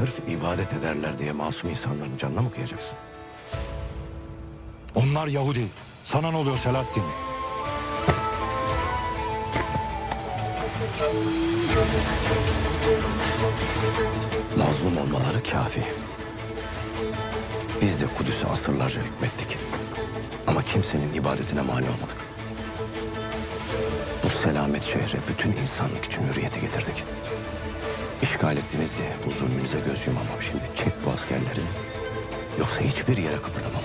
sırf ibadet ederler diye masum insanların canına mı kıyacaksın? Onlar Yahudi. Sana ne oluyor Selahuddin? Mazlum olmaları kafi. Biz de Kudüs'e asırlarca hükmettik. Ama kimsenin ibadetine mani olmadık. Bu selamet şehre bütün insanlık için hürriyeti getirdik. İşgal ettiniz diye bu zulmünüze göz yumamam. Şimdi çek bu askerlerini. Yoksa hiçbir yere kıpırdamam.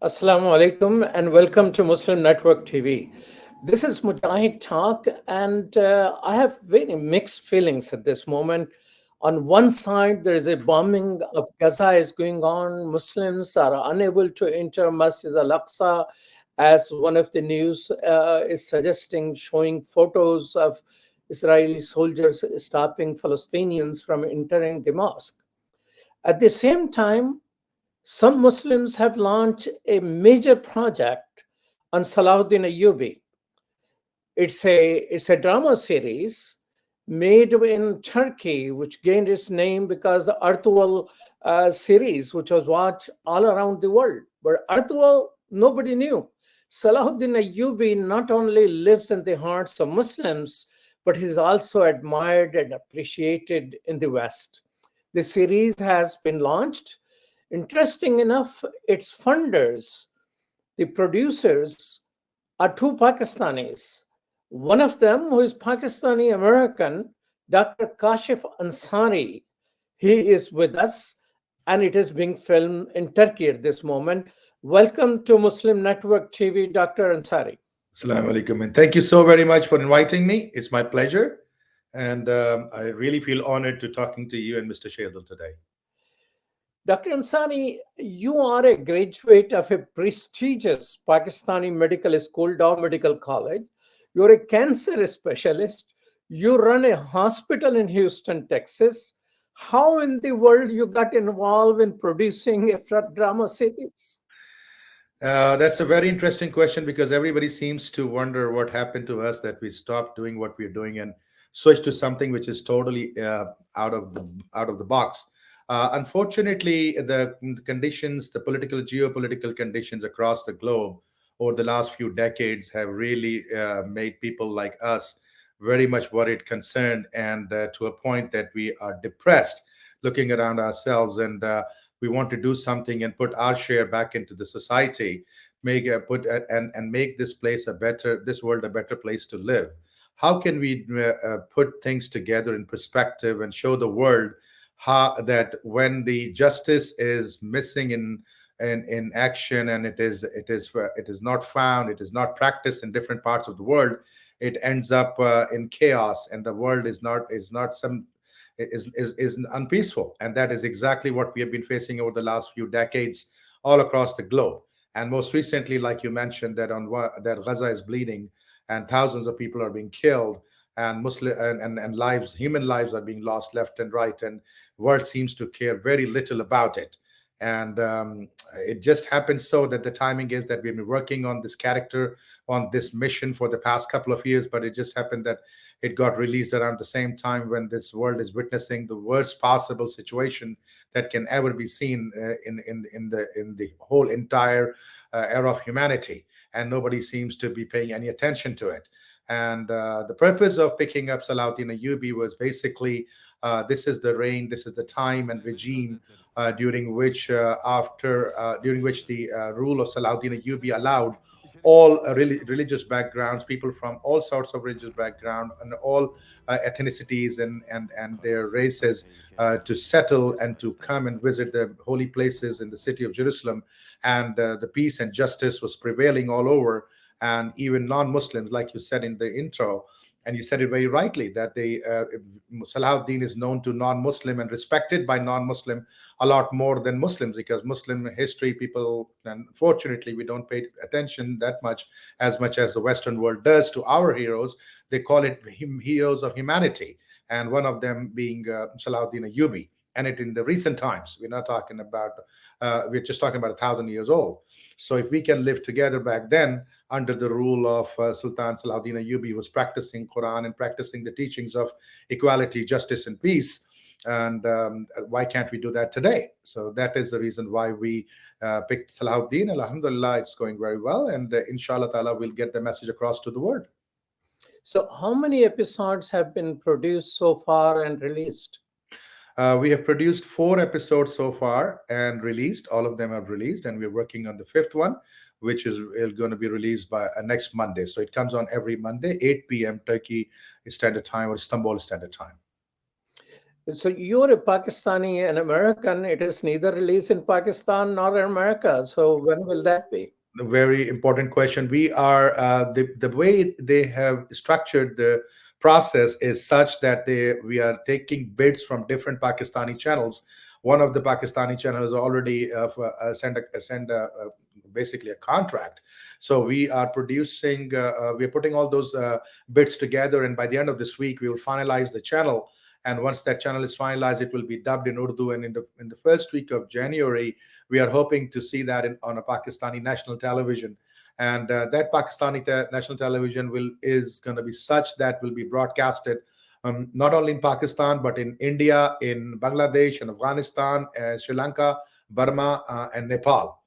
Assalamu alaikum and welcome to Muslim Network TV. This is Mujahid Talk, and I have very mixed feelings at this moment. On one side, there is a bombing of Gaza is going on. Muslims are unable to enter Masjid al-Aqsa, as one of the news is suggesting, showing photos of Israeli soldiers stopping Palestinians from entering the mosque. At the same time, some Muslims have launched a major project on Salahouddin Ayyubi. It's a drama series made in Turkey, which gained its name because the Abdul series, which was watched all around the world. But Abdul, nobody knew. Selahuddin Ayyubi not only lives in the hearts of Muslims, but he's also admired and appreciated in the West. The series has been launched. Interesting enough, its funders, the producers, are two Pakistanis. One of them, who is Pakistani American, Dr. Kashif Ansari, he is with us, and it is being filmed in Turkey at this moment. Welcome to Muslim Network TV, Dr. Ansari. Assalamu alaikum, and thank you so very much for inviting me. It's my pleasure, and I really feel honored to talking to you and Mr. Shahdul today. Dr. Ansari, you are a graduate of a prestigious Pakistani medical school, Dow Medical College. You're a cancer specialist. You run a hospital in Houston, Texas. How in the world you got involved in producing a drama series? That's a very interesting question, because everybody seems to wonder what happened to us, that we stopped doing what we're doing and switched to something which is totally out of the box. Unfortunately, the conditions, the geopolitical conditions across the globe over the last few decades have really made people like us very much worried, concerned, and to a point that we are depressed looking around ourselves, and we want to do something and put our share back into the society, make this world a better place to live. How can we put things together in perspective and show the world that when the justice is missing in action, and it is not found, it is not practiced in different parts of the world, it ends up in chaos, and the world is unpeaceful. And that is exactly what we have been facing over the last few decades all across the globe. And most recently, like you mentioned, that Gaza is bleeding and thousands of people are being killed, and human lives are being lost left and right, and world seems to care very little about it. And it just happens so that the timing is that we've been working on this character, on this mission for the past couple of years, but it just happened that it got released around the same time when this world is witnessing the worst possible situation that can ever be seen in the whole entire era of humanity, and nobody seems to be paying any attention to it. And the purpose of picking up Selahuddin Ayyubi was basically this is the reign, this is the time and regime during which the rule of Selahuddin Ayyubi allowed all religious backgrounds, people from all sorts of religious background and all ethnicities and their races to settle and to come and visit the holy places in the city of Jerusalem. And the peace and justice was prevailing all over. and even non-Muslims, like you said in the intro, and you said it very rightly, that Salahuddin is known to non-Muslim and respected by non-Muslim a lot more than Muslims, because Muslim history, people, unfortunately, we don't pay attention that much as the Western world does to our heroes. They call it heroes of humanity, and one of them being Selahuddin Ayyubi. And it in the recent times, we're not talking about, we're just talking about 1,000 years old. So if we can live together back then under the rule of Sultan Salahuddin Ayyubi, was practicing Quran and practicing the teachings of equality, justice, and peace. And why can't we do that today? So that is the reason why we picked Salahuddin. Alhamdulillah, it's going very well. And inshallah ta'ala, we'll get the message across to the world. So how many episodes have been produced so far and released? We have produced 4 episodes so far and released. All of them are released, and we're working on the 5th one, which is going to be released by next Monday. So it comes on every Monday, 8 p.m. Turkey Standard Time or Istanbul Standard Time. So you're a Pakistani and American. It is neither released in Pakistan nor America. So when will that be? A very important question. We are the way they have structured the process is such that we are taking bids from different Pakistani channels. One of the Pakistani channels already send basically a contract. So we are producing, we're putting all those bids together, and by the end of this week, we will finalize the channel. And once that channel is finalized, it will be dubbed in Urdu. And in the first week of January, we are hoping to see that on a Pakistani national television. And that Pakistani national television is going to be such that will be broadcasted not only in Pakistan, but in India, in Bangladesh, and Afghanistan, Sri Lanka, Burma, and Nepal.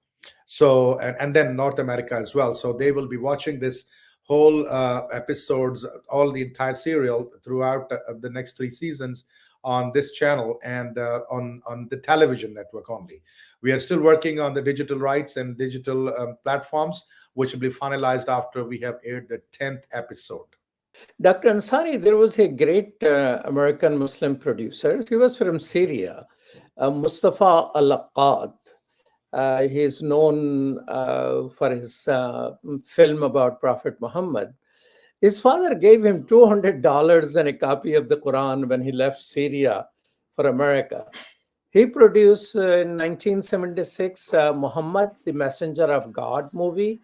So, and then North America as well. So they will be watching this whole episodes, all the entire serial throughout the next 3 seasons on this channel and on the television network only. We are still working on the digital rights and digital platforms, which will be finalized after we have aired the 10th episode. Dr. Ansari, there was a great American Muslim producer. He was from Syria, Mustafa Al-Aqad. He is known for his film about Prophet Muhammad. His father gave him $200 and a copy of the Quran when he left Syria for America. He produced in 1976 Muhammad, the Messenger of God movie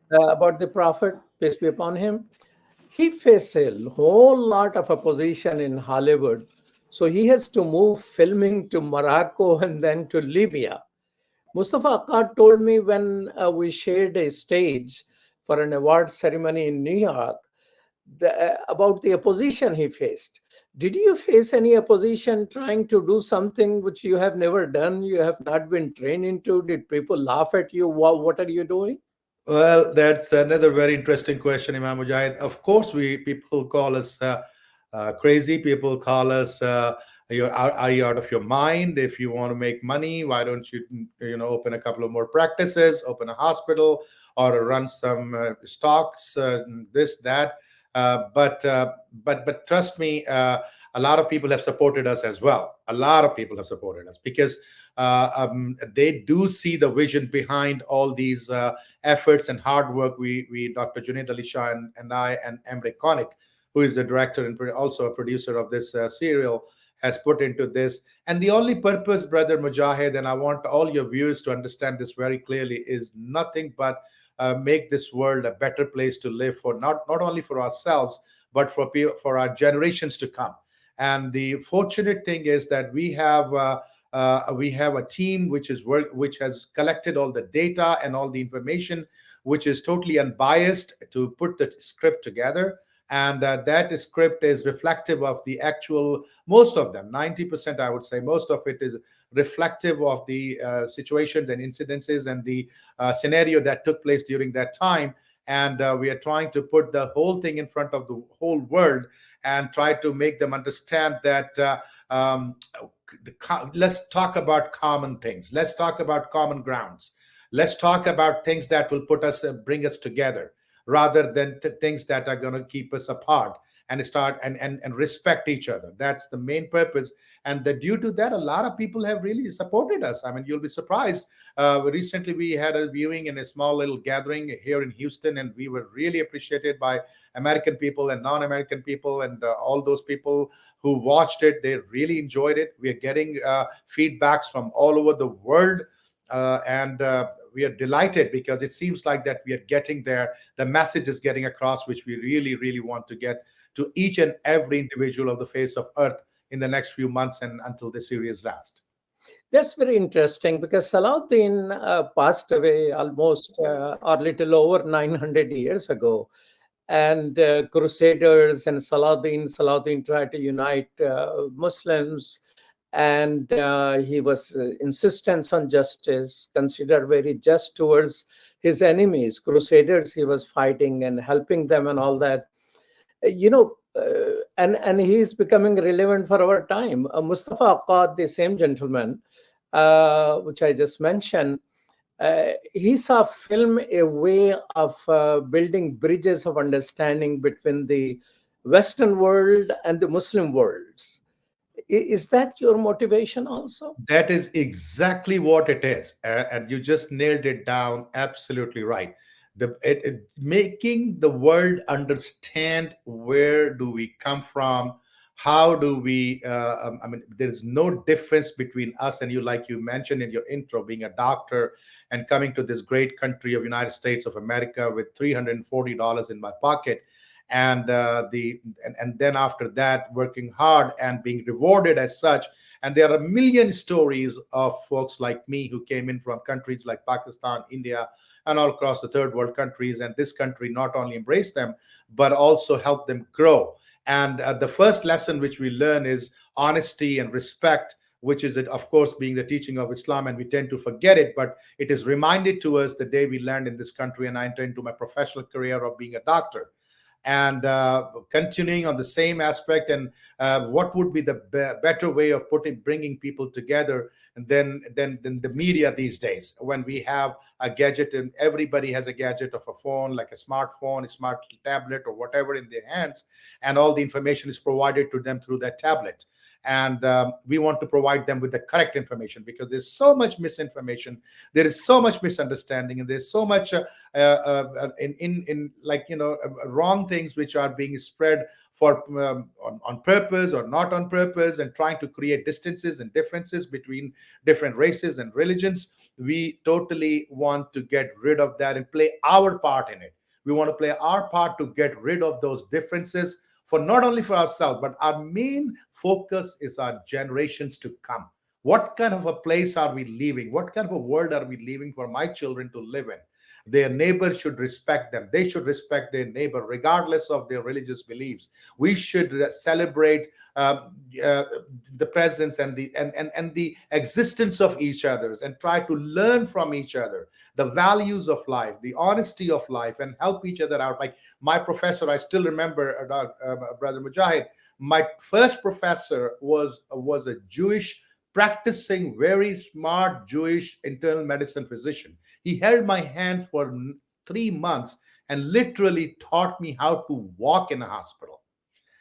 about the Prophet, peace be upon him. He faced a whole lot of opposition in Hollywood. So he has to move filming to Morocco and then to Libya. Mustafa Akkad told me when we shared a stage for an award ceremony in New York about the opposition he faced. Did you face any opposition trying to do something which you have never done, you have not been trained into? Did people laugh at you? What are you doing? Well, that's another very interesting question, Imam Mujahid. Of course, people call us crazy. People call us, are you out of your mind? If you want to make money, why don't you, open a couple of more practices, open a hospital, or run some stocks, this, that. But trust me, a lot of people have supported us as well. A lot of people have supported us because they do see the vision behind all these efforts and hard work. We Dr. Junaid Ali Shah and I and Emre Konik, who is the director and also a producer of this serial, has put into this. And the only purpose, Brother Mujahid, and I want all your viewers to understand this very clearly, is nothing but make this world a better place to live for, not only for ourselves, but for our generations to come. And the fortunate thing is that we have a team which has collected all the data and all the information, which is totally unbiased, to put the script together. And that script is reflective of the actual, most of them, 90%, I would say, most of it is reflective of the situations and incidences and the scenario that took place during that time. And we are trying to put the whole thing in front of the whole world and try to make them understand that let's talk about common things. Let's talk about common grounds. Let's talk about things that will bring us together, rather than things that are going to keep us apart. and start and respect each other. That's the main purpose. And that due to that, a lot of people have really supported us. I mean, you'll be surprised. Recently, we had a viewing in a small little gathering here in Houston, and we were really appreciated by American people and non-American people, and all those people who watched it. They really enjoyed it. We are getting feedbacks from all over the world, and we are delighted because it seems like that we are getting there. The message is getting across, which we really, really want to get to each and every individual of the face of earth in the next few months and until this series lasts. That's very interesting because Salahuddin passed away almost or little over 900 years ago. And Crusaders and Salahuddin tried to unite Muslims, and he was insistence on justice, considered very just towards his enemies. Crusaders, he was fighting and helping them and all that. And he is becoming relevant for our time. Mustafa Akkad, the same gentleman, which I just mentioned, he saw film a way of building bridges of understanding between the Western world and the Muslim worlds. Is that your motivation also? That is exactly what it is. And you just nailed it down. Absolutely right. Making the world understand where do we come from, how do we I mean, there's no difference between us and you, like you mentioned in your intro, being a doctor and coming to this great country of United States of America with $340 in my pocket, and and then after that working hard and being rewarded as such. And there are a million stories of folks like me who came in from countries like Pakistan, India, and all across the third world countries, and this country not only embraced them but also helped them grow. And the first lesson which we learn is honesty and respect, which is, of course, being the teaching of Islam, and we tend to forget it, but it is reminded to us the day we land in this country and I enter into my professional career of being a doctor. And continuing on the same aspect, and what would be the better way of bringing people together than the media these days, when we have a gadget and everybody has a gadget of a phone, like a smartphone, a smart tablet or whatever in their hands, and all the information is provided to them through that tablet. And we want to provide them with the correct information, because there's so much misinformation, there is so much misunderstanding, and there's so much wrong things which are being spread for on purpose or not on purpose, and trying to create distances and differences between different races and religions. We totally want to get rid of that and play our part in it. We want to play our part to get rid of those differences, for not only for ourselves, but our main focus is our generations to come. What kind of a place are we leaving? What kind of a world are we leaving for my children to live in? Their neighbor should respect them. They should respect their neighbor, regardless of their religious beliefs. We should celebrate the presence and the existence of each other, and try to learn from each other the values of life, the honesty of life, and help each other out. Like my professor, I still remember, Brother Mujahid, my first professor was a Jewish, practicing, very smart Jewish internal medicine physician. He held my hand for 3 months and literally taught me how to walk in a hospital.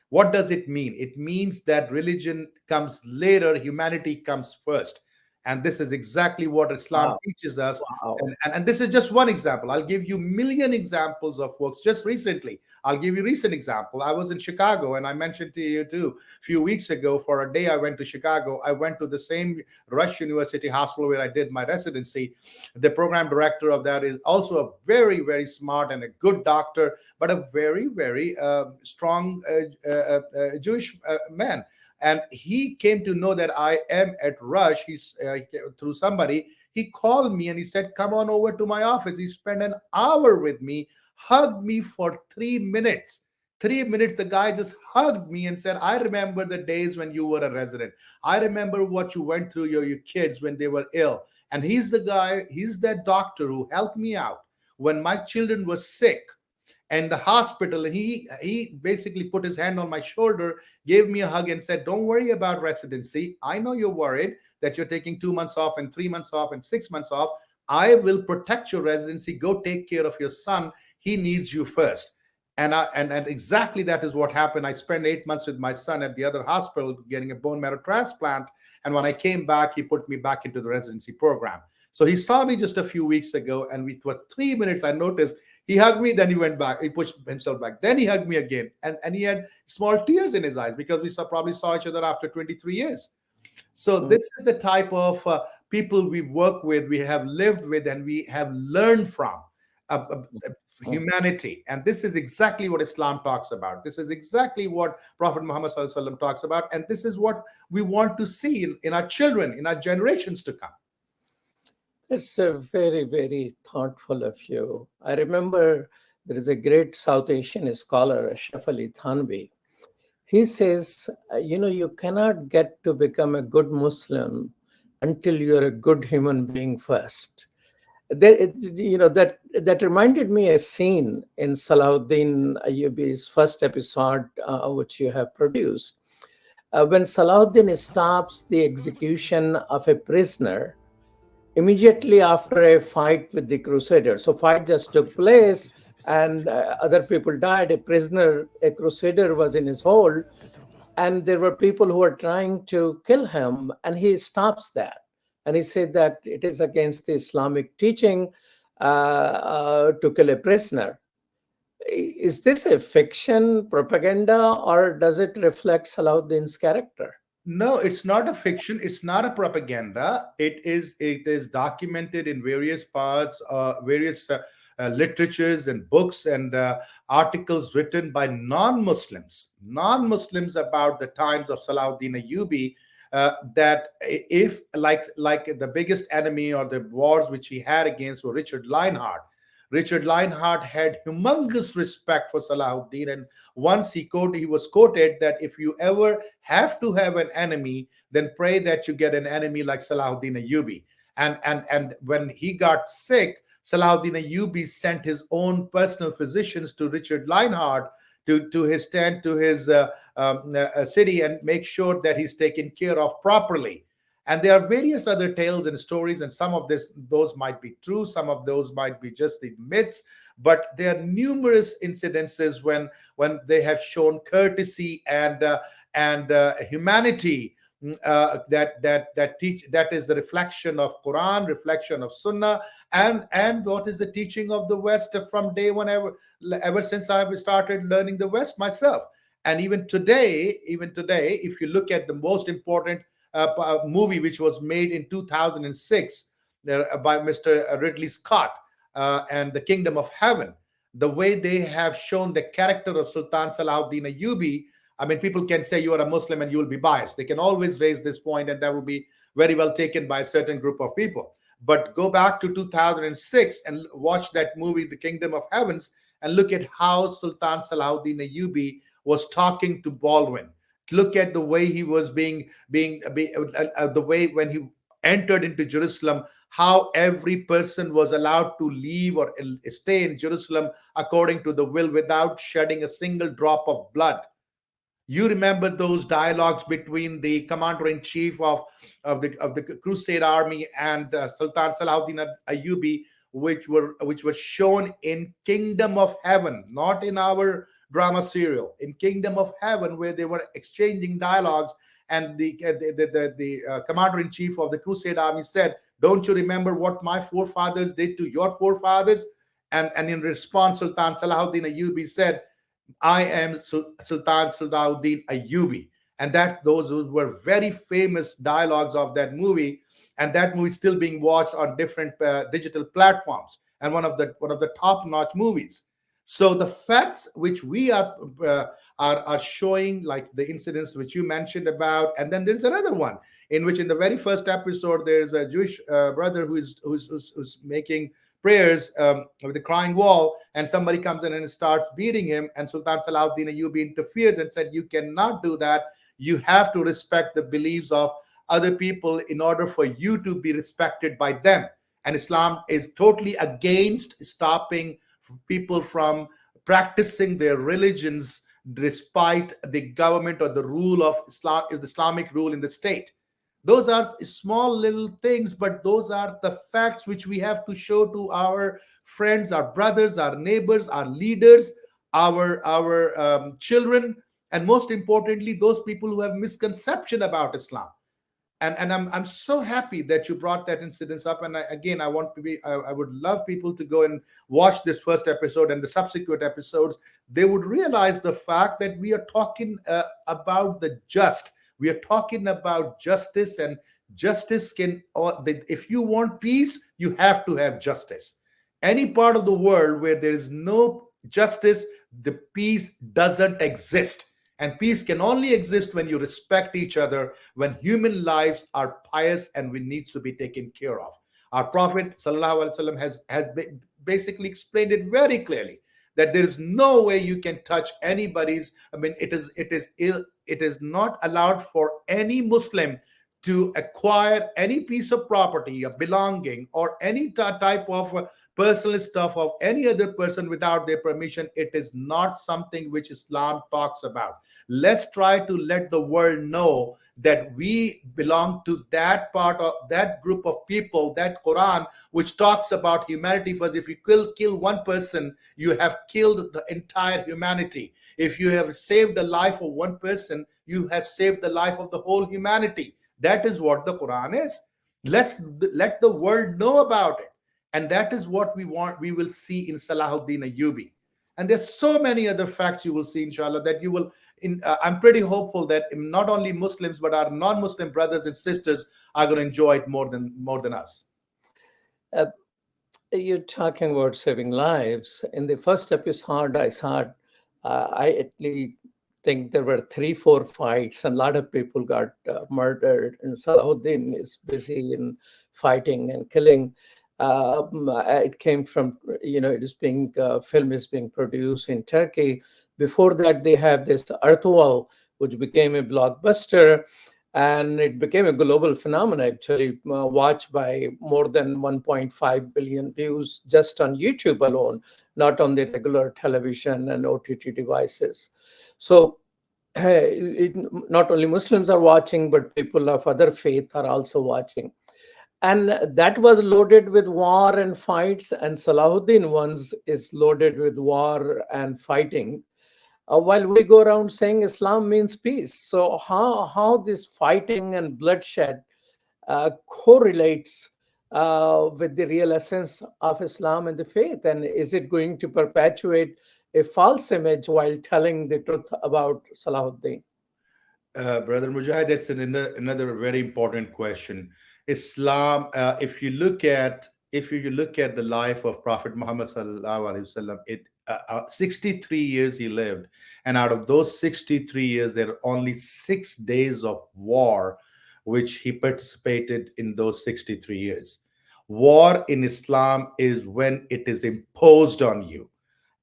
What does it mean? It means that religion comes later, humanity comes first. And this is exactly what Islam teaches us. Wow. And this is just one example. I'll give you a million examples of works. Just recently, I'll give you a recent example. I was in Chicago, and I mentioned to you too, a few weeks ago, for a day I went to Chicago. I went to the same Rush University Hospital where I did my residency. The program director of that is also a very, very smart and a good doctor, but a very, very strong Jewish man. And he came to know that I am at Rush. He's through somebody. He called me and he said, "Come on over to my office." He spent an hour with me, hugged me for 3 minutes. 3 minutes, the guy just hugged me and said, "I remember the days when you were a resident. I remember what you went through, your kids when they were ill." And he's the guy, he's that doctor who helped me out when my children were sick and the hospital. And he basically put his hand on my shoulder, gave me a hug, and said, "Don't worry about residency. I know you're worried that you're taking 2 months off and 3 months off and 6 months off. I will protect your residency. Go take care of your son. He needs you first." And exactly that is what happened. I spent 8 months with my son at the other hospital getting a bone marrow transplant. And when I came back, he put me back into the residency program. So he saw me just a few weeks ago, and we for 3 minutes, I noticed he hugged me, then he went back, he pushed himself back, then he hugged me again. And he had small tears in his eyes because we probably saw each other after 23 years. So this is the type of people we work with, we have lived with, and we have learned from. Humanity. And this is exactly what Islam talks about. This is exactly what Prophet Muhammad SAW talks about. And this is what we want to see in our children, in our generations to come. It's very, very thoughtful of you. I remember there is a great South Asian scholar, Ashraf Ali Thanvi. He says, you cannot get to become a good Muslim until you're a good human being first. That reminded me a scene in Selahuddin Ayyubi's first episode, which you have produced. When Salahuddin stops the execution of a prisoner immediately after a fight with the Crusaders. So fight just took place and other people died. A Crusader was in his hold, and there were people who were trying to kill him, and he stops that. And he said that it is against the Islamic teaching to kill a prisoner. Is this a fiction, propaganda, or does it reflect Salahuddin's character? No, it's not a fiction. It's not a propaganda. It is documented in various parts, various literatures and books and articles written by non-Muslims about the times of Salahouddin Ayyubi. That if like the biggest enemy or the wars which he had against were Richard Lionheart. Richard Lionheart had humongous respect for Salahuddin, and once he was quoted that if you ever have to have an enemy, then pray that you get an enemy like Salahuddin Ayyubi. And when he got sick, Salahuddin Ayyubi sent his own personal physicians to Richard Lionheart to his tent, to his city, and make sure that he's taken care of properly. And there are various other tales and stories, and some of those might be true, some of those might be just the myths, but there are numerous incidences when they have shown courtesy and humanity that is the reflection of Quran, reflection of Sunnah, and what is the teaching of the West from day one, ever since I've started learning the West myself. And even today, if you look at the most important movie which was made in 2006 by Mr. Ridley Scott and The Kingdom of Heaven, the way they have shown the character of Sultan Salahuddin Ayyubi, I mean, people can say you are a Muslim and you will be biased. They can always raise this point, and that will be very well taken by a certain group of people. But go back to 2006 and watch that movie, The Kingdom of Heavens, and look at how Sultan Salahuddin Ayyubi was talking to Baldwin. Look at the way he was the way when he entered into Jerusalem, how every person was allowed to leave or stay in Jerusalem according to the will without shedding a single drop of blood. You remember those dialogues between the commander-in-chief of the Crusade Army and Sultan Salahuddin Ayyubi, which were shown in Kingdom of Heaven, not in our drama serial, in Kingdom of Heaven, where they were exchanging dialogues, and the commander-in-chief of the Crusade Army said, "Don't you remember what my forefathers did to your forefathers?" And in response, Sultan Salahuddin Ayyubi said, "I am Sultan Salahuddin Ayyubi." And those were very famous dialogues of that movie, and that movie is still being watched on different digital platforms, and one of the top-notch movies. So the facts which we are showing, like the incidents which you mentioned about, and then there's another one in which, in the very first episode, there's a Jewish brother who's making prayers with the crying wall, and somebody comes in and starts beating him, and Sultan Salahuddin Ayyubi interferes and said, "You cannot do that. You have to respect the beliefs of other people in order for you to be respected by them." And Islam is totally against stopping people from practicing their religions despite the government or the rule of Islam, the Islamic rule in the state. Those are small little things, but those are the facts which we have to show to our friends, our brothers, our neighbors, our leaders, our children, and most importantly, those people who have misconception about Islam. And I'm so happy that you brought that incident up. And again, I want to be I would love people to go and watch this first episode and the subsequent episodes. They would realize the fact that we are talking about the just. We are talking about justice, and justice can, if you want peace, you have to have justice. Any part of the world where there is no justice, the peace doesn't exist. And peace can only exist when you respect each other, when human lives are pious and we needs to be taken care of. Our Prophet Sallallahu Alaihi Wasallam has basically explained it very clearly that there is no way you can touch anybody's. I mean, it is not allowed for any Muslim to acquire any piece of property, a belonging, or any type of personal stuff of any other person without their permission. It is not something which Islam talks about. Let's try to let the world know that we belong to that part of that group of people, that Quran, which talks about humanity. First, if you kill one person, you have killed the entire humanity. If you have saved the life of one person, you have saved the life of the whole humanity. That is what the Quran is. Let the world know about it. And that is what we will see in Selahuddin Ayyubi. And there's so many other facts you will see, inshallah, that you will, I'm pretty hopeful that not only Muslims, but our non-Muslim brothers and sisters are going to enjoy it more than us. You're talking about saving lives. In the first episode I saw, I at least think there were 3-4 fights and a lot of people got murdered, and Salahuddin is busy in fighting and killing. It came from, it is being, film is being produced in Turkey. Before that, they have this Artual, which became a blockbuster, and it became a global phenomenon, actually, watched by more than 1.5 billion views just on YouTube alone, not on the regular television and OTT devices. So not only Muslims are watching, but people of other faith are also watching. And that was loaded with war and fights, and Salahuddin ones is loaded with war and fighting. While we go around saying Islam means peace. So how this fighting and bloodshed correlates with the real essence of Islam and the faith? And is it going to perpetuate a false image while telling the truth about Salahuddin? Brother Mujahid, that's another very important question. Islam, if you look at the life of Prophet Muhammad sallallahu alaihi wasallam, 63 years he lived, and out of those 63 years, there are only 6 days of war which he participated in those 63 years. War in Islam is when it is imposed on you,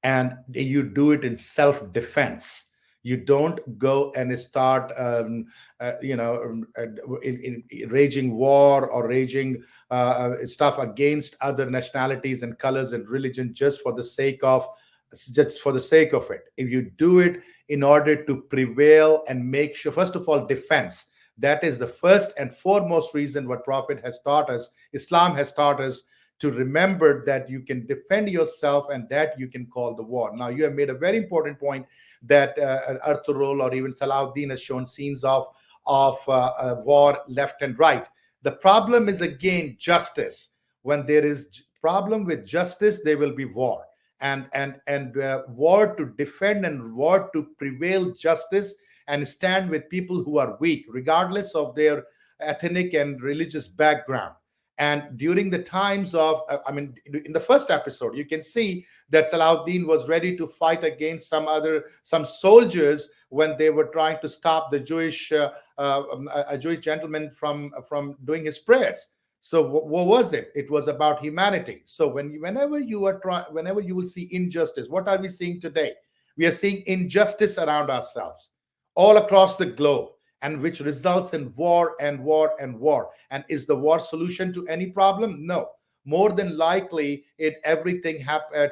and you do it in self-defense. You don't go and start, in raging war or raging stuff against other nationalities and colors and religion just for the sake of it. If you do it in order to prevail and make sure, first of all, defense. That is the first and foremost reason what Prophet has taught us, Islam has taught us, to remember that you can defend yourself and that you can call the war. Now, you have made a very important point that Arturul or even Salahuddin has shown scenes of war left and right. The problem is, again, justice. When there is problem with justice, there will be war. And war to defend and war to prevail justice and stand with people who are weak, regardless of their ethnic and religious background. And during the times of, in the first episode, you can see that Salahuddin was ready to fight against some soldiers when they were trying to stop the a Jewish gentleman from doing his prayers. So what was it? It was about humanity. So whenever you will see injustice, what are we seeing today? We are seeing injustice around ourselves, all across the globe, and which results in war and war and war. And is the war solution to any problem? No. More than likely, everything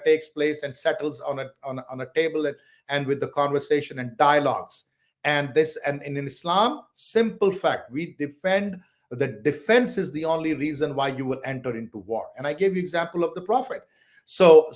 takes place and settles on a table and with the conversation and dialogues. And in Islam, simple fact, we defend. The defense is the only reason why you will enter into war. And I gave you example of the Prophet. So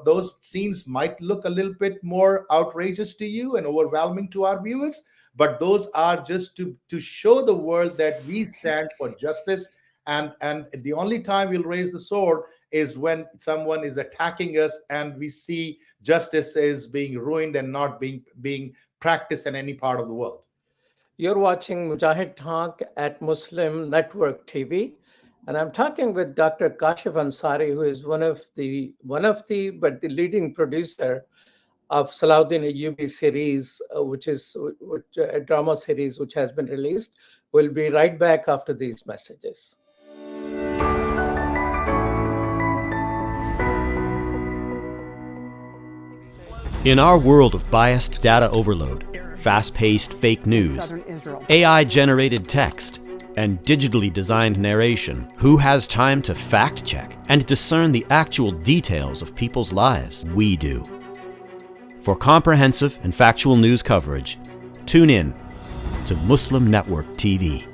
those scenes might look a little bit more outrageous to you and overwhelming to our viewers, but those are just to show the world that we stand for justice. And the only time we'll raise the sword is when someone is attacking us and we see justice is being ruined and not being practiced in any part of the world. You're watching Mujahid Talk at Muslim Network TV, and I'm talking with Dr. Kashif Ansari, who is one of the but the leading producer of Salahuddin Ayyubi series, which is a drama series which has been released. We'll be right back after these messages. In our world of biased data overload, fast-paced fake news, AI-generated text, and digitally designed narration, who has time to fact-check and discern the actual details of people's lives? We do. For comprehensive and factual news coverage, tune in to Muslim Network TV.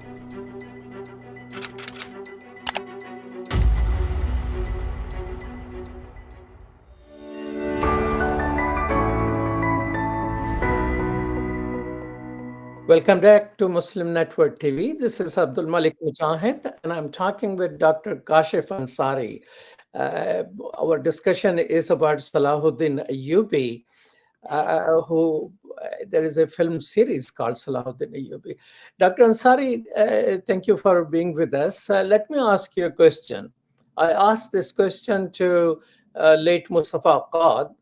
Welcome back to Muslim Network TV. This is Abdul Malik Mujahid, and I'm talking with Dr. Kashif Ansari. Our discussion is about Selahuddin Ayyubi, who there is a film series called Selahuddin Ayyubi. Dr. Ansari, thank you for being with us. Let me ask you a question. I asked this question to late Mustafa Akkad.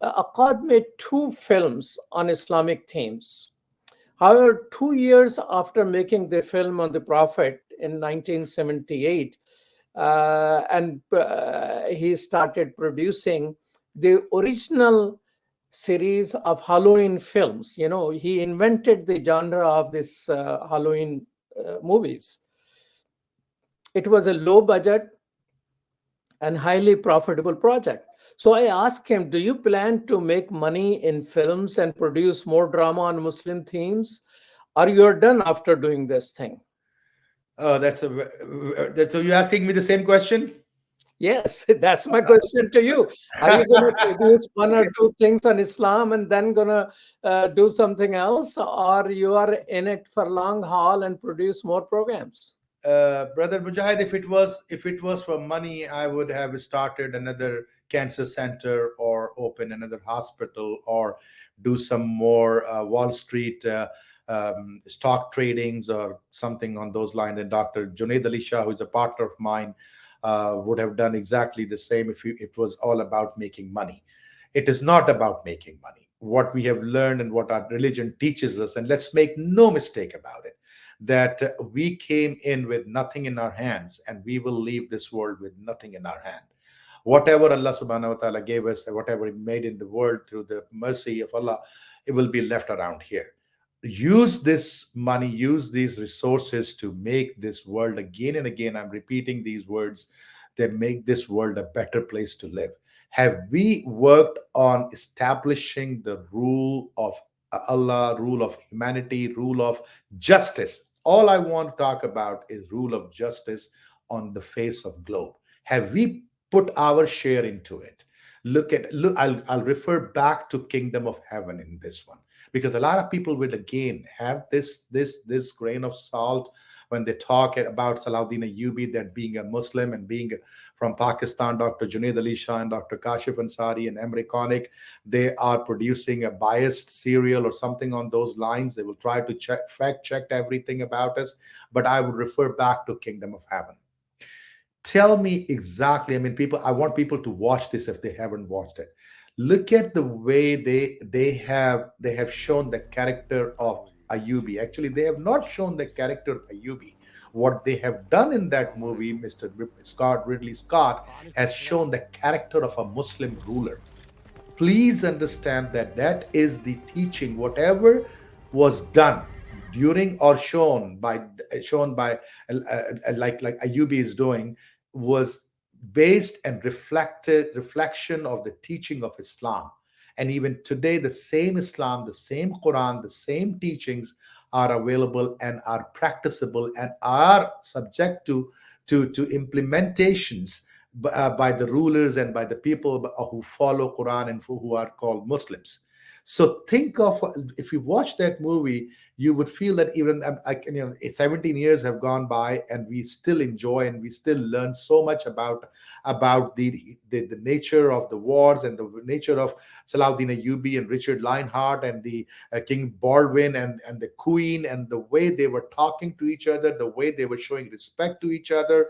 Akkad made 2 films on Islamic themes. However, 2 years after making the film on the Prophet in 1978, he started producing the original series of Halloween films. You know, he invented the genre of this Halloween movies. It was a low budget and highly profitable project. So I asked him, do you plan to make money in films and produce more drama on Muslim themes? Or you're done after doing this thing? So you're asking me the same question? Yes, that's my question to you. Are you going to produce 1 or 2 things on Islam and then going to do something else? Or you are in it for long haul and produce more programs? Brother Mujahid, if it was for money, I would have started another cancer center or open another hospital or do some more Wall Street stock tradings or something on those lines. And Dr. Junaid Ali Shah, who is a partner of mine, would have done exactly the same if it was all about making money. It is not about making money. What we have learned and what our religion teaches us, and let's make no mistake about it, that we came in with nothing in our hands and we will leave this world with nothing in our hand. Whatever Allah subhanahu wa ta'ala gave us, whatever He made in the world through the mercy of Allah, it will be left around here. Use this money, use these resources to make this world again and again. I'm repeating these words, that make this world a better place to live. Have we worked on establishing the rule of Allah, rule of humanity, rule of justice? All I want to talk about is rule of justice on the face of globe. Have we put our share into it? Look, I'll refer back to kingdom of heaven in this one, because a lot of people will again have this grain of salt when they talk about Selahuddin Ayyubi, that being a Muslim and being from Pakistan, Dr. Junaid Ali Shah and Dr. Kashif Ansari and Emre Konik, they are producing a biased serial or something on those lines. They will try to fact check everything about us, but I would refer back to kingdom of heaven. Tell me exactly, I want people to watch this if they haven't watched it. Look at the way they have shown the character of Ayyubi. Actually, they have not shown the character of Ayyubi. What they have done in that movie, Mr. Ridley Scott, has shown the character of a Muslim ruler. Please understand that is the teaching. Whatever was done during or shown by like Ayyubi is doing, was based and reflection of the teaching of Islam. And even today, the same Islam, the same Quran, the same teachings are available and are practicable and are subject to implementations by the rulers and by the people who follow Quran and who are called Muslims. So think of, if you watch that movie, you would feel that even 17 years have gone by, and we still enjoy and we still learn so much about the nature of the wars and the nature of Salahuddin Ayyubi and Richard Lionheart and the King Baldwin and the Queen, and the way they were talking to each other, the way they were showing respect to each other.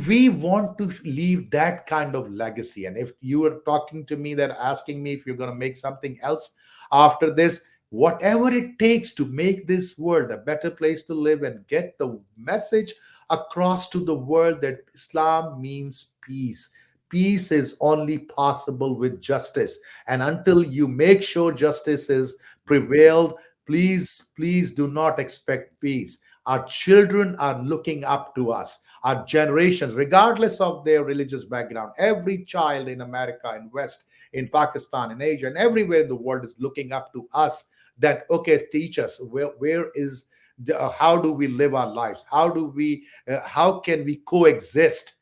We want to leave that kind of legacy. And if you are talking to me, that asking me if you're going to make something else after this, whatever it takes to make this world a better place to live and get the message across to the world that Islam means peace. Peace is only possible with justice. And until you make sure justice is prevailed, please do not expect peace. Our children are looking up to us. Our generations, regardless of their religious background, every child in America, in West, in Pakistan, in Asia, and everywhere in the world is looking up to us. That, okay, teach us where is how do we live our lives? How can we coexist?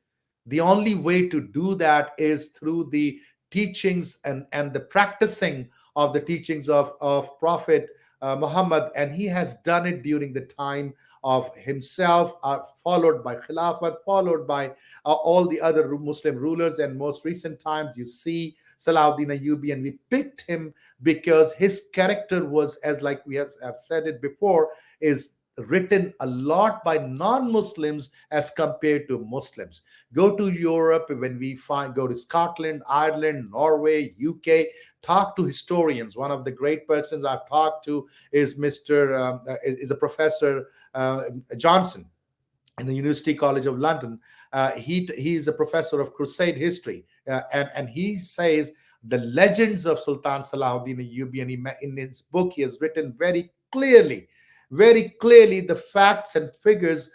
The only way to do that is through the teachings and the practicing of the teachings of Prophet Muhammad, and he has done it during the time of himself, followed by Khilafat, followed by all the other Muslim rulers, and most recent times you see Selahuddin Ayyubi, and we picked him because his character was, as like we have said it before, is written a lot by non-Muslims as compared to Muslims. Go to Europe, go to Scotland, Ireland, Norway, UK, talk to historians. One of the great persons I've talked to is is a Professor Johnson in the University College of London. He is a professor of Crusade history, and he says the legends of Sultan Salahuddin Ayyubi, and in his book he has written very clearly the facts and figures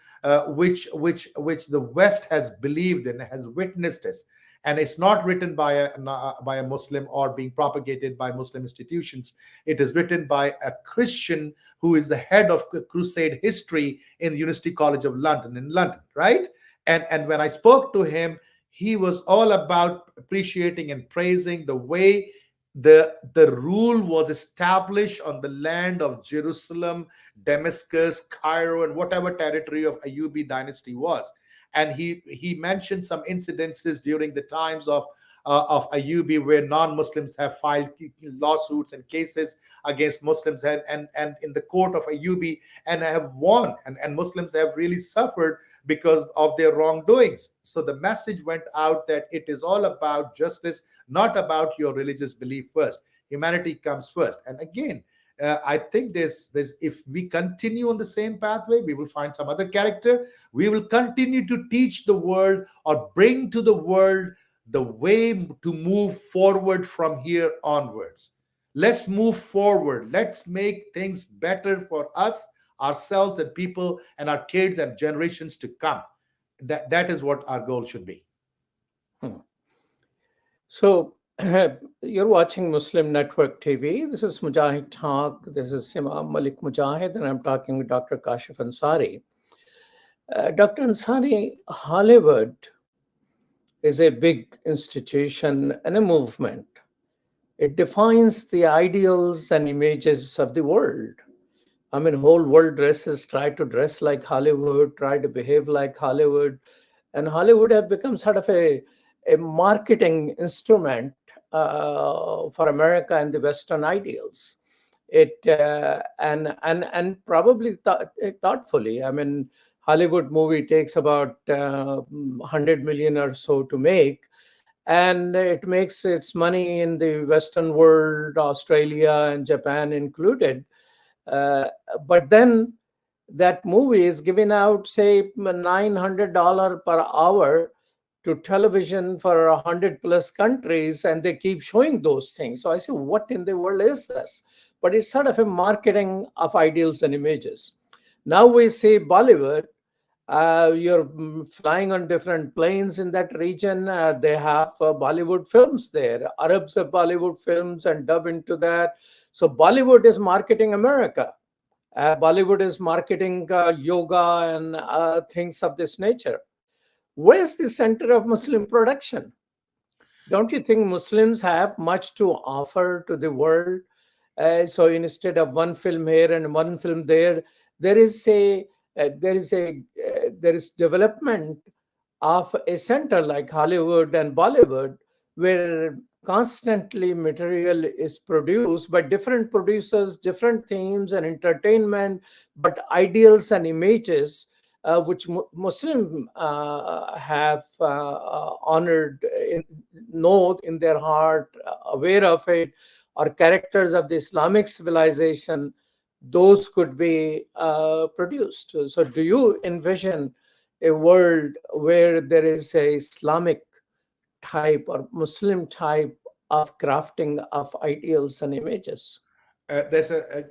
which the West has believed and has witnessed this. And it's not written by a Muslim or being propagated by Muslim institutions. It is written by a Christian who is the head of Crusade history in the University College of London in London, right? And when I spoke to him, he was all about appreciating and praising the way the rule was established on the land of Jerusalem, Damascus, Cairo, and whatever territory of Ayyubi dynasty was. And he mentioned some incidences during the times of Ayyubi where non-Muslims have filed lawsuits and cases against Muslims, and in the court of Ayyubi, and have won, and Muslims have really suffered because of their wrongdoings. So the message went out that it is all about justice, not about your religious belief first. Humanity comes first. And again, I think there's if we continue on the same pathway, we will find some other character. We will continue to teach the world or bring to the world the way to move forward from here onwards. Let's move forward. Let's make things better for us, ourselves, and people, and our kids and generations to come. That is what our goal should be. So you're watching Muslim Network TV. This is Mujahid Talk. This is Imam Malik Mujahid, and I'm talking with Dr. Kashif Ansari. Dr. Ansari, Hollywood is a big institution and a movement. It defines the ideals and images of the world. I mean, whole world try to dress like Hollywood, try to behave like Hollywood. And Hollywood has become sort of a marketing instrument for America and the Western ideals. And probably thoughtfully. I mean, Hollywood movie takes about 100 million or so to make, and it makes its money in the Western world, Australia and Japan included. But then that movie is giving out, say, $900 per hour to television for 100 plus countries, and they keep showing those things. So I say, what in the world is this? But it's sort of a marketing of ideals and images. Now we see Bollywood. You're flying on different planes in that region. They have Bollywood films there. Arabs have Bollywood films and dub into that. So Bollywood is marketing America. Bollywood is marketing yoga and things of this nature. Where's the center of Muslim production? Don't you think Muslims have much to offer to the world? So instead of one film here and one film there, there is development of a center like Hollywood and Bollywood, where constantly material is produced by different producers, different themes and entertainment, but ideals and images which Muslim have honored, know in their heart, aware of it, or characters of the Islamic civilization, those could be produced. So do you envision a world where there is a Islamic type or Muslim type of crafting of ideals and images? There's a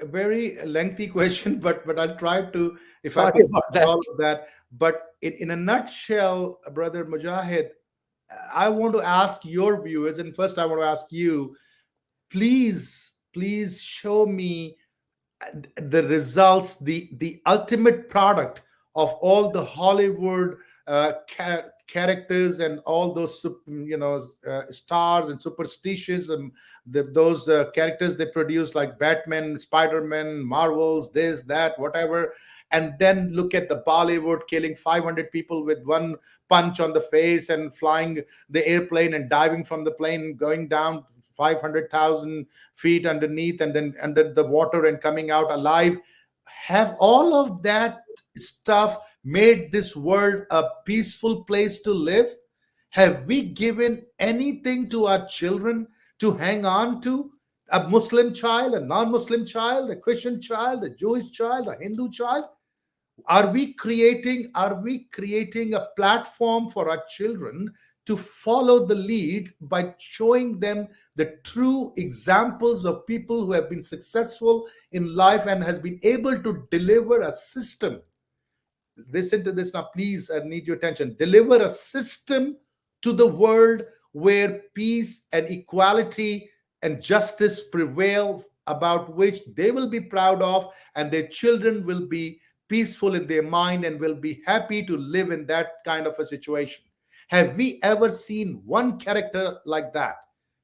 very lengthy question, but I'll try to, if I Sorry could, about that. all of that. But in a nutshell, brother Mujahid, I want to ask your viewers, and first I want to ask you, please show me the results, the ultimate product of all the Hollywood characters and all those stars and superstitions and those characters they produce, like Batman, Spider-Man, Marvels, this, that, whatever. And then look at the Bollywood killing 500 people with one punch on the face and flying the airplane and diving from the plane, going down 500,000 feet underneath and then under the water and coming out alive. Have all of that stuff made this world a peaceful place to live? Have we given anything to our children to hang on to? A Muslim child, a non-Muslim child, a Christian child, a Jewish child, a Hindu child? Are we creating a platform for our children to follow the lead by showing them the true examples of people who have been successful in life and has been able to deliver a system? Listen to this now, please. I need your attention. Deliver a system to the world where peace and equality and justice prevail, about which they will be proud of, and their children will be peaceful in their mind and will be happy to live in that kind of a situation. Have we ever seen one character like that?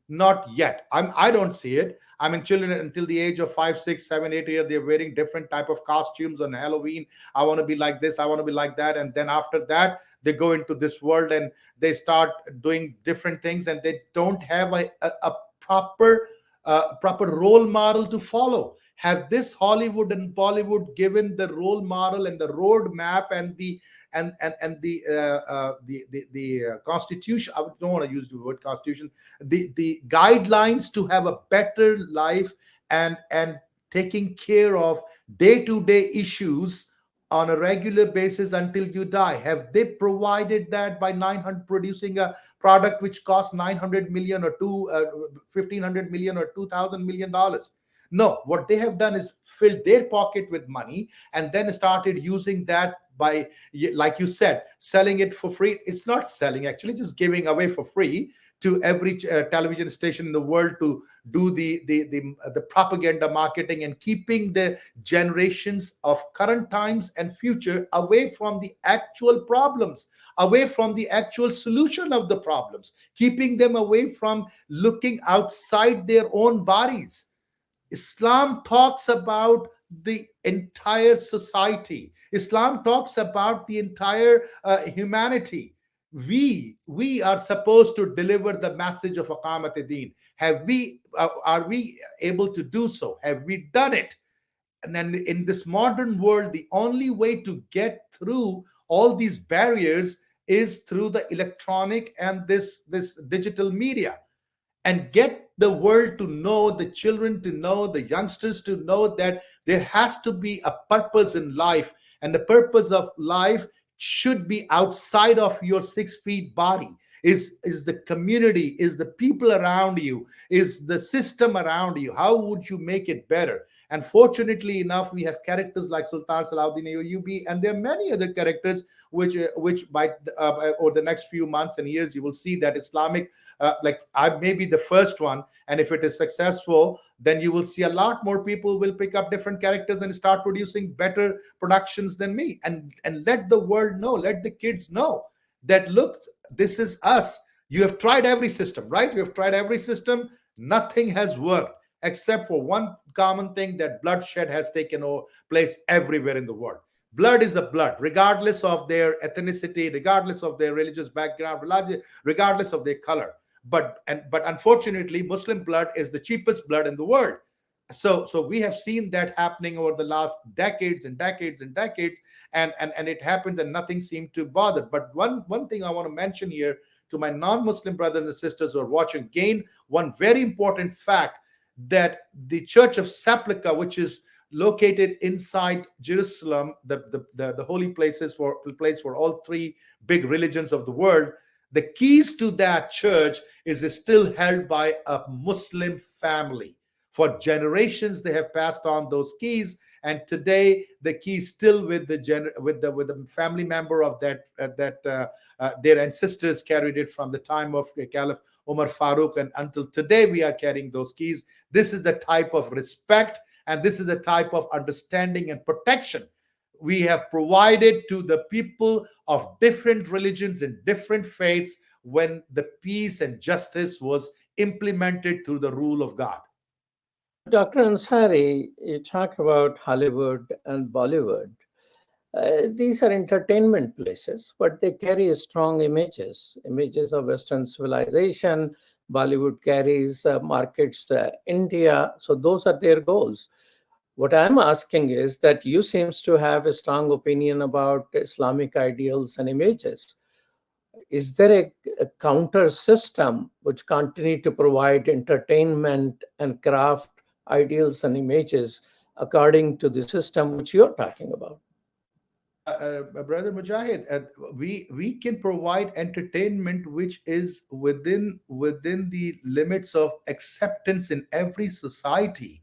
Not yet. I don't see it. I mean, children until the age of 5, 6, 7, 8 years, they're wearing different type of costumes on Halloween. I want to be like this. I want to be like that. And then after that, they go into this world and they start doing different things, and they don't have a proper role model to follow. Have this Hollywood and Bollywood given the role model and the road map and the constitution? I don't want to use the word constitution. The guidelines to have a better life and taking care of day-to-day issues on a regular basis until you die? Have they provided that by producing a product which costs 900 million or 1,500 million or $2,000 million? No, what they have done is filled their pocket with money and then started using that by, like you said, selling it for free. It's not selling, actually, just giving away for free to every television station in the world to do the propaganda marketing, and keeping the generations of current times and future away from the actual problems, away from the actual solution of the problems, keeping them away from looking outside their own bodies. Islam talks about the entire society. Islam talks about the entire humanity. We are supposed to deliver the message of Aqamat ad-Din. Are we able to do so? Have we done it? And then in this modern world, the only way to get through all these barriers is through the electronic and this digital media, and get the world to know, the children to know, the youngsters to know that there has to be a purpose in life, and the purpose of life should be outside of your 6 feet body. Is the community, is the people around you, is the system around you. How would you make it better? And fortunately enough, we have characters like Sultan Selahuddin Ayyubi, and there are many other characters which by over the next few months and years, you will see that Islamic, like I may be the first one, and if it is successful, then you will see a lot more people will pick up different characters and start producing better productions than me, and let the world know, let the kids know that, look, this is us. You have tried every system, right? You have tried every system. Nothing has worked except for one common thing, that bloodshed has taken place everywhere in the world. Blood is a blood, regardless of their ethnicity, regardless of their religious background, regardless of their color. But unfortunately, Muslim blood is the cheapest blood in the world. So we have seen that happening over the last decades and decades and decades, and it happens and nothing seemed to bother. But one thing I want to mention here to my non-Muslim brothers and sisters who are watching, again, one very important fact, that the Church of Sepulchre, which is located inside Jerusalem, the holy places place for all three big religions of the world, the keys to that church is still held by a Muslim family. For generations, they have passed on those keys, and today the key is still with the family member of their ancestors carried it from the time of Caliph Umar Farooq, and until today we are carrying those keys. This is the type of respect, and this is the type of understanding and protection we have provided to the people of different religions and different faiths when the peace and justice was implemented through the rule of God. Dr. Ansari, you talk about Hollywood and Bollywood. These are entertainment places, but they carry strong images of Western civilization. Bollywood carries markets to India. So those are their goals. What I'm asking is that you seems to have a strong opinion about Islamic ideals and images. Is there a counter system which continue to provide entertainment and craft ideals and images according to the system which you're talking about? Brother Mujahid, we can provide entertainment which is within the limits of acceptance in every society,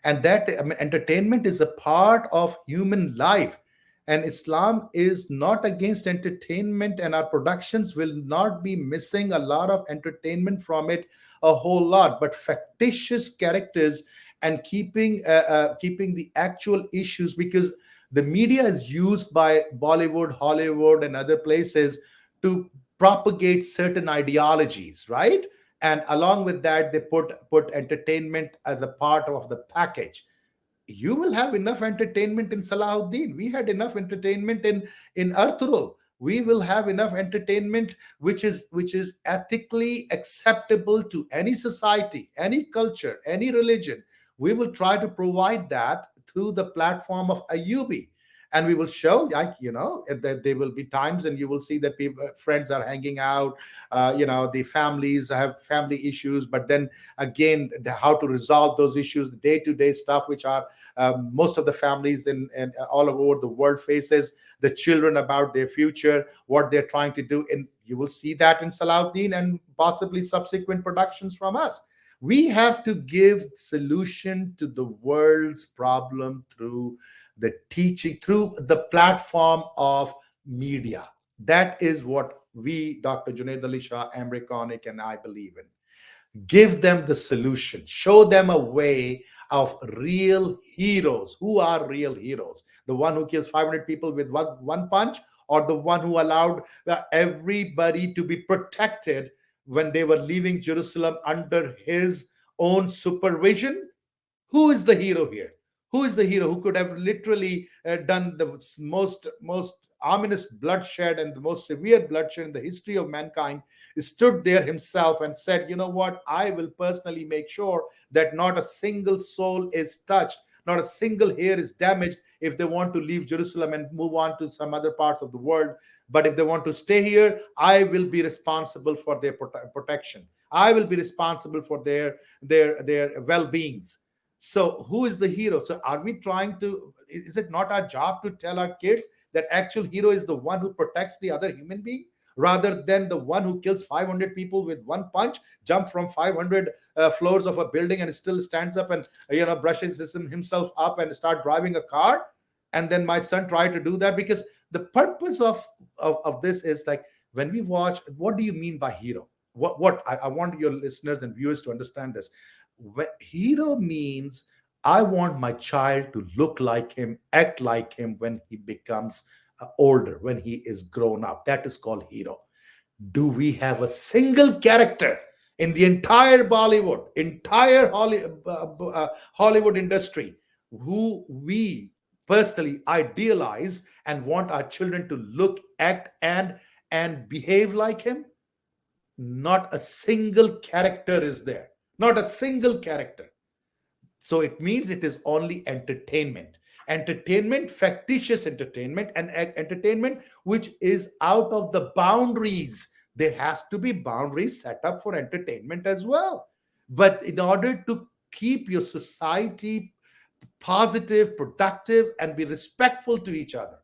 and that, I mean, entertainment is a part of human life, and Islam is not against entertainment, and our productions will not be missing a lot of entertainment from it, a whole lot. But factitious characters and keeping the actual issues, because the media is used by Bollywood, Hollywood, and other places to propagate certain ideologies, right? And along with that, they put entertainment as a part of the package. You will have enough entertainment in Salahuddin. We had enough entertainment in Arturul. We will have enough entertainment which is ethically acceptable to any society, any culture, any religion. We will try to provide that through the platform of Ayyubi. And we will show, like, that there will be times and you will see that people, friends are hanging out, the families have family issues, but then again, how to resolve those issues, the day-to-day stuff, which are most of the families in all over the world faces, the children about their future, what they're trying to do. And you will see that in Salahuddin and possibly subsequent productions from us. We have to give solution to the world's problem through the teaching, through the platform of media. That is what we, Dr. Junaid Ali Shah, Amriconic, and I believe in. Give them the solution. Show them a way of real heroes. Who are real heroes? The one who kills 500 people with one punch, or the one who allowed everybody to be protected when they were leaving Jerusalem under his own supervision? Who is the hero here? Who is the hero who could have literally done the most ominous bloodshed and the most severe bloodshed in the history of mankind? Stood there himself and said, you know what, I will personally make sure that not a single soul is touched, not a single hair is damaged if they want to leave Jerusalem and move on to some other parts of the world. But if they want to stay here, I will be responsible for their protection. I will be responsible for their well-beings. So who is the hero? So are we trying to, is it not our job to tell our kids that actual hero is the one who protects the other human being, rather than the one who kills 500 people with one punch, jumps from 500 floors of a building and still stands up and brushes himself up and start driving a car? And then my son tried to do that, because the purpose of this is, like, when we watch, what do you mean by hero? What I want your listeners and viewers to understand this. Hero means I want my child to look like him, act like him when he becomes older, when he is grown up. That is called hero. Do we have a single character in the entire Bollywood, entire Hollywood industry who we personally idealize and want our children to look, act, and behave like him? Not a single character is there. Not a single character. So it means it is only entertainment. Entertainment, factitious entertainment, and entertainment which is out of the boundaries. There has to be boundaries set up for entertainment as well. But in order to keep your society positive, productive, and be respectful to each other,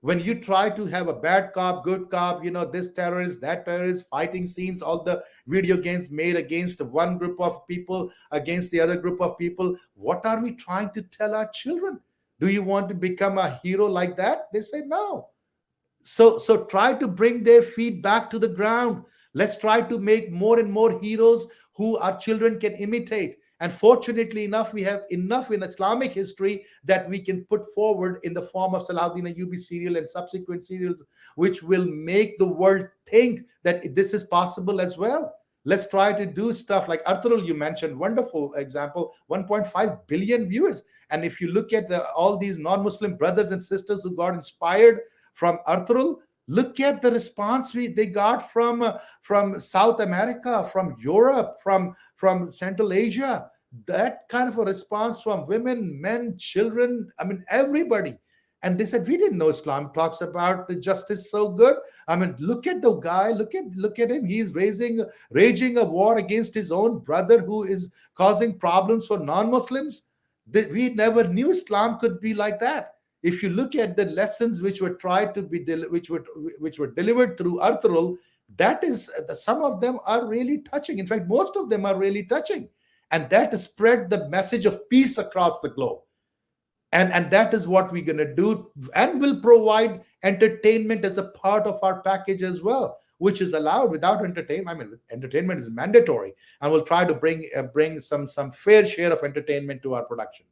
when you try to have a bad cop, good cop, this terrorist, that terrorist, fighting scenes, all the video games made against one group of people, against the other group of people, what are we trying to tell our children? Do you want to become a hero like that? They say no. So try to bring their feet back to the ground. Let's try to make more and more heroes who our children can imitate. And fortunately enough, we have enough in Islamic history that we can put forward in the form of Salahouddin Ayyubi serial and subsequent serials, which will make the world think that this is possible as well. Let's try to do stuff like Arthurul, you mentioned, wonderful example, 1.5 billion viewers. And if you look at all these non-Muslim brothers and sisters who got inspired from Arthurul, look at the response they got from South America, from Europe, from Central Asia. That kind of a response from women, men, children, I mean, everybody. And they said, we didn't know Islam talks about the justice so good. I mean, look at the guy, look at him. He's raging a war against his own brother who is causing problems for non-Muslims. We never knew Islam could be like that. If you look at the lessons which were tried to be which were delivered through Arthurul, that is, some of them are really touching. In fact, most of them are really touching, and that spread the message of peace across the globe. And that is what we're going to do, and will provide entertainment as a part of our package as well, which is allowed. Without entertainment, I mean, entertainment is mandatory, and we'll try to bring some fair share of entertainment to our production.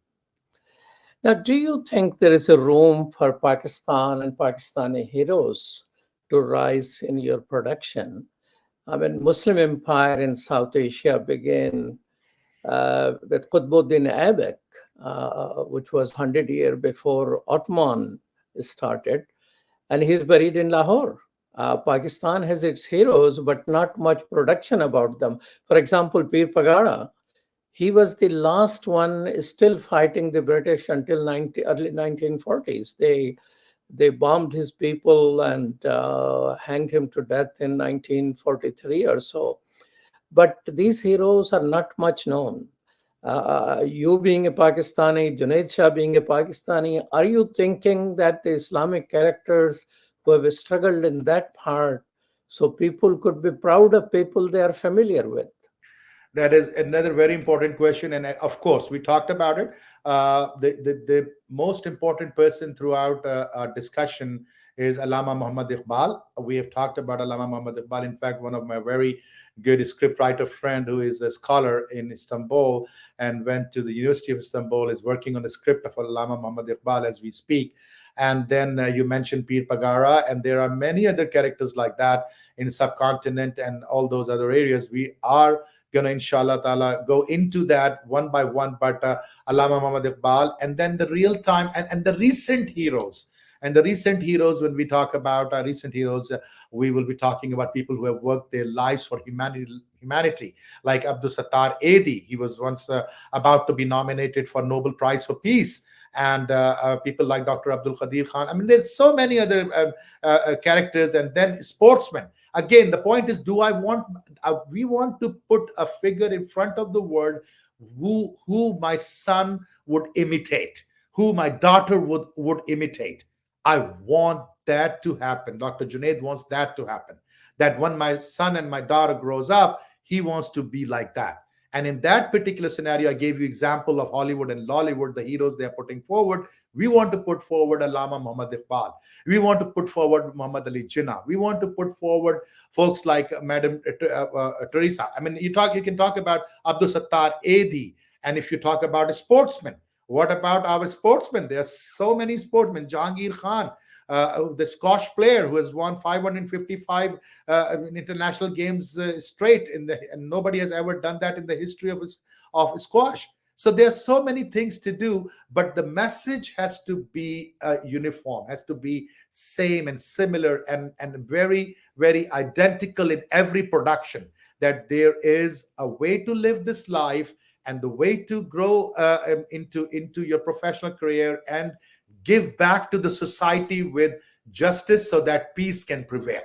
Now, do you think there is a room for Pakistan and Pakistani heroes to rise in your production? I mean, Muslim empire in South Asia began with Qutbuddin Aibak, which was 100 years before Ottoman started, and he's buried in Lahore. Pakistan has its heroes, but not much production about them. For example, Pir Pagara, he was the last one still fighting the British until early 1940s. They bombed his people and hanged him to death in 1943 or so. But these heroes are not much known. You being a Pakistani, Junaid Shah being a Pakistani, are you thinking that the Islamic characters who have struggled in that part, so people could be proud of people they are familiar with? That is another very important question. And of course, we talked about it. The most important person throughout our discussion is Allama Muhammad Iqbal. We have talked about Allama Muhammad Iqbal. In fact, one of my very good scriptwriter friend who is a scholar in Istanbul and went to the University of Istanbul is working on the script of Allama Muhammad Iqbal as we speak. And then you mentioned Pir Pagara, and there are many other characters like that in the subcontinent and all those other areas. We are gonna, inshallah ta'ala, go into that one by one, but Allama Muhammad Iqbal, and then the real time and the recent heroes. And the recent heroes, when we talk about our recent heroes, we will be talking about people who have worked their lives for humanity, like Abdul Edi. He was once about to be nominated for Nobel Prize for Peace. And people like Dr. Abdul Qadir Khan. I mean, there's so many other characters, and then sportsmen. Again, the point is, we want to put a figure in front of the world who my son would imitate, who my daughter would imitate. I want that to happen. Dr. Junaid wants that to happen. That when my son and my daughter grows up, he wants to be like that. And in that particular scenario, I gave you example of Hollywood and Lollywood, the heroes they are putting forward. We want to put forward Allama Muhammad Iqbal. We want to put forward Muhammad Ali Jinnah. We want to put forward folks like Madam Teresa. I mean, you can talk about Abdul Edi. And if you talk about a sportsman, what about our sportsmen? There are so many sportsmen. Jahangir Khan, the Scotch player who has won 555 international games straight and nobody has ever done that in the history of squash. So there are so many things to do, but the message has to be uniform, has to be same and similar and very, very identical in every production, that there is a way to live this life and the way to grow into your professional career and give back to the society with justice so that peace can prevail.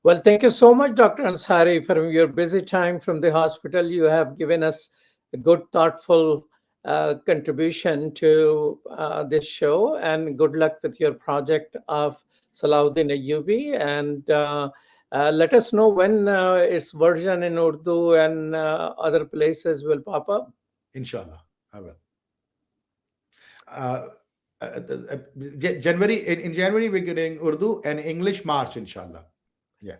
Well, thank you so much, Dr. Ansari, for your busy time from the hospital. You have given us a good, thoughtful contribution to this show, and good luck with your project of Selahuddin Ayyubi. And let us know when its version in Urdu and other places will pop up. Inshallah, I will. January in January we're getting Urdu and English March, inshallah. Yeah.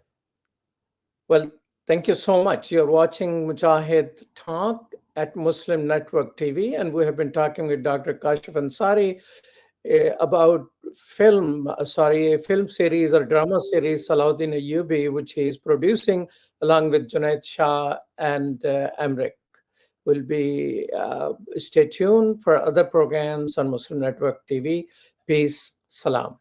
Well, thank you so much. You're watching Mujahid Talk at Muslim Network TV, and we have been talking with Dr. Kashif Ansari about a film series or drama series, Salahouddin Ayyubi, which he is producing along with Junaid Shah and Amrik. Will be stay tuned for other programs on Muslim Network TV. Peace, salam.